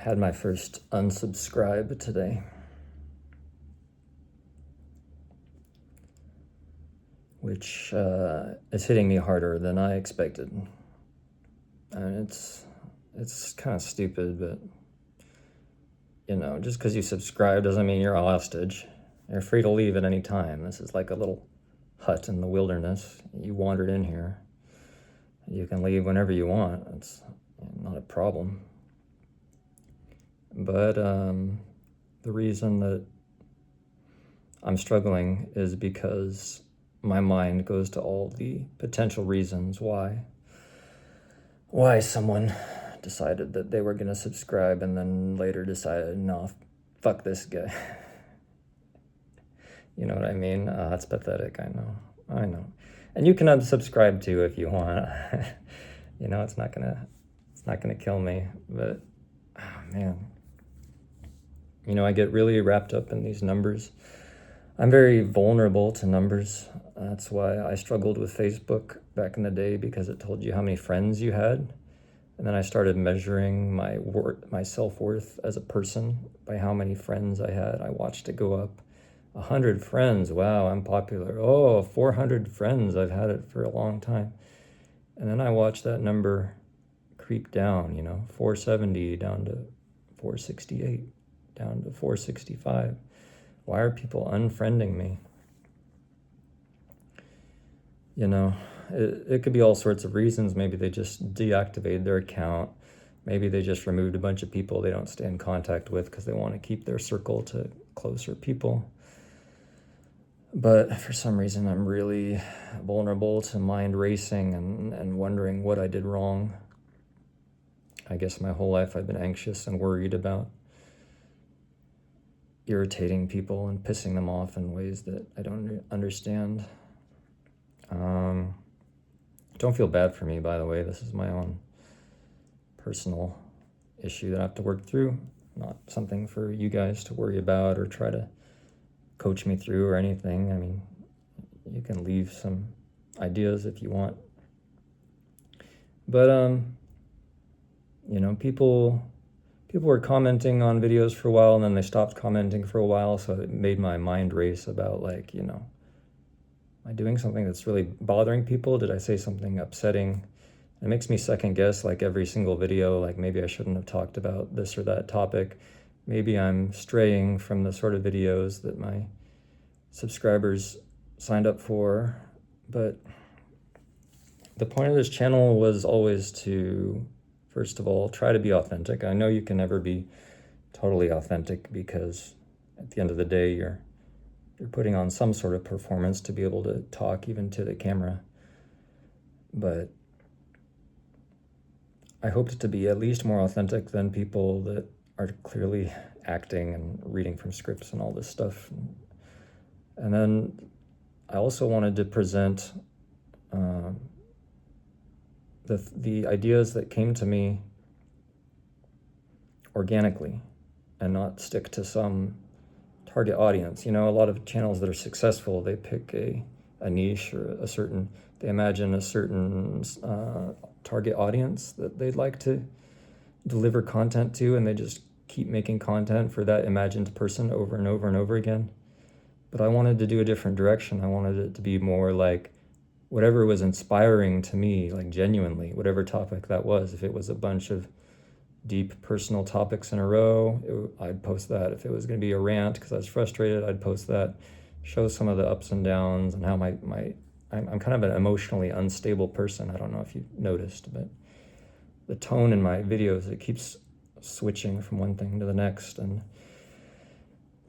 had my first unsubscribe today, which is hitting me harder than I expected. And it's kind of stupid, but just because you subscribe doesn't mean you're a hostage. You're free to leave at any time. This is like a little hut in the wilderness. You wandered in here. You can leave whenever you want. It's not a problem. But the reason that I'm struggling is because my mind goes to all the potential reasons why someone decided that they were going to subscribe and then later decided, no, fuck this guy. You know what I mean? It's pathetic. I know. And you can unsubscribe too if you want. It's not gonna kill me. But man, I get really wrapped up in these numbers. I'm very vulnerable to numbers. That's why I struggled with Facebook back in the day, because it told you how many friends you had. And then I started measuring my self-worth as a person by how many friends I had. I watched it go up. 100 friends, wow, I'm popular. Oh, 400 friends, I've had it for a long time. And then I watched that number creep down, 470 down to 468, down to 465. Why are people unfriending me? It could be all sorts of reasons. Maybe they just deactivated their account. Maybe they just removed a bunch of people they don't stay in contact with because they want to keep their circle to closer people. But for some reason, I'm really vulnerable to mind racing and wondering what I did wrong. I guess my whole life I've been anxious and worried about irritating people and pissing them off in ways that I don't understand. Don't feel bad for me, by the way. This is my own personal issue that I have to work through. Not something for you guys to worry about or try to coach me through or anything. I mean, you can leave some ideas if you want. But, people were commenting on videos for a while, and then they stopped commenting for a while, so it made my mind race about, am I doing something that's really bothering people? Did I say something upsetting? It makes me second guess, every single video, maybe I shouldn't have talked about this or that topic. Maybe I'm straying from the sort of videos that my subscribers signed up for. But the point of this channel was always to, first of all, try to be authentic. I know you can never be totally authentic, because at the end of the day, you're putting on some sort of performance to be able to talk even to the camera. But I hoped to be at least more authentic than people that are clearly acting and reading from scripts and all this stuff. And then I also wanted to present the ideas that came to me organically and not stick to some target audience. A lot of channels that are successful, they pick a niche or they imagine a certain target audience that they'd like to deliver content to, and they just keep making content for that imagined person over and over and over again. But I wanted to do a different direction. I wanted it to be more like whatever was inspiring to me, genuinely, whatever topic that was. If it was a bunch of deep personal topics in a row, I'd post that. If it was going to be a rant because I was frustrated, I'd post that. Show some of the ups and downs and how I'm kind of an emotionally unstable person. I don't know if you've noticed, but the tone in my videos, it keeps switching from one thing to the next. And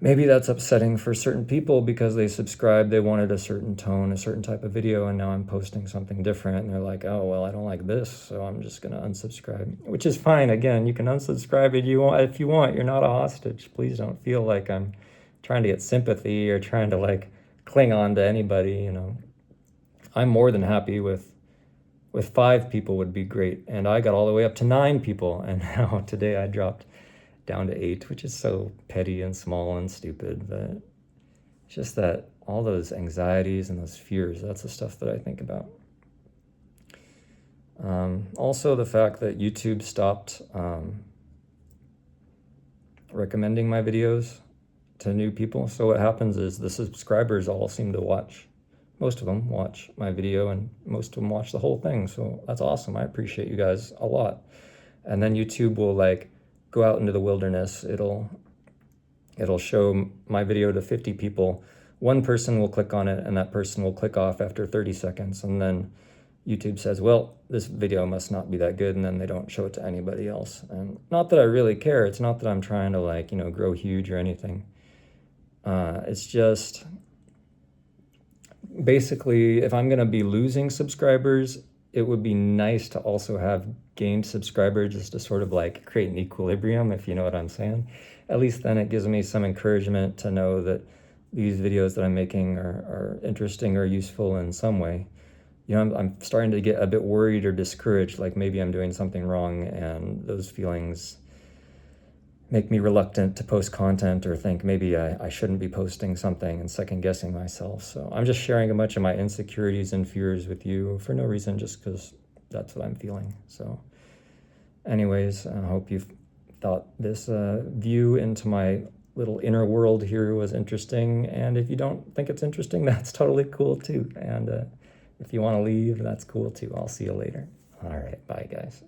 maybe that's upsetting for certain people because they subscribed, they wanted a certain tone, a certain type of video, and now I'm posting something different, and they're like, oh, well, I don't like this, so I'm just going to unsubscribe, which is fine. Again, you can unsubscribe if you want. You're not a hostage. Please don't feel like I'm trying to get sympathy or trying to, cling on to anybody, I'm more than happy with 5 people would be great, and I got all the way up to 9 people, and now today I dropped down to 8, which is so petty and small and stupid. But it's just that all those anxieties and those fears, that's the stuff that I think about. Also the fact that YouTube stopped recommending my videos to new people. So what happens is the subscribers all seem to watch, most of them watch my video, and most of them watch the whole thing. So that's awesome. I appreciate you guys a lot. And then YouTube will like go out into the wilderness. It'll show my video to 50 people. One person will click on it and that person will click off after 30 seconds. And then YouTube says, well, this video must not be that good. And then they don't show it to anybody else. And not that I really care. It's not that I'm trying to like, grow huge or anything. It's just basically, if I'm going to be losing subscribers, it would be nice to also have gained subscribers just to sort of like create an equilibrium, if you know what I'm saying. At least then it gives me some encouragement to know that these videos that I'm making are interesting or useful in some way. I'm starting to get a bit worried or discouraged, like maybe I'm doing something wrong, and those feelings make me reluctant to post content or think maybe I shouldn't be posting something and second guessing myself. So I'm just sharing a bunch of my insecurities and fears with you for no reason, just because that's what I'm feeling. So anyways, I hope you thought this view into my little inner world here was interesting. And if you don't think it's interesting, that's totally cool too. And if you want to leave, that's cool too. I'll see you later. All right, bye guys.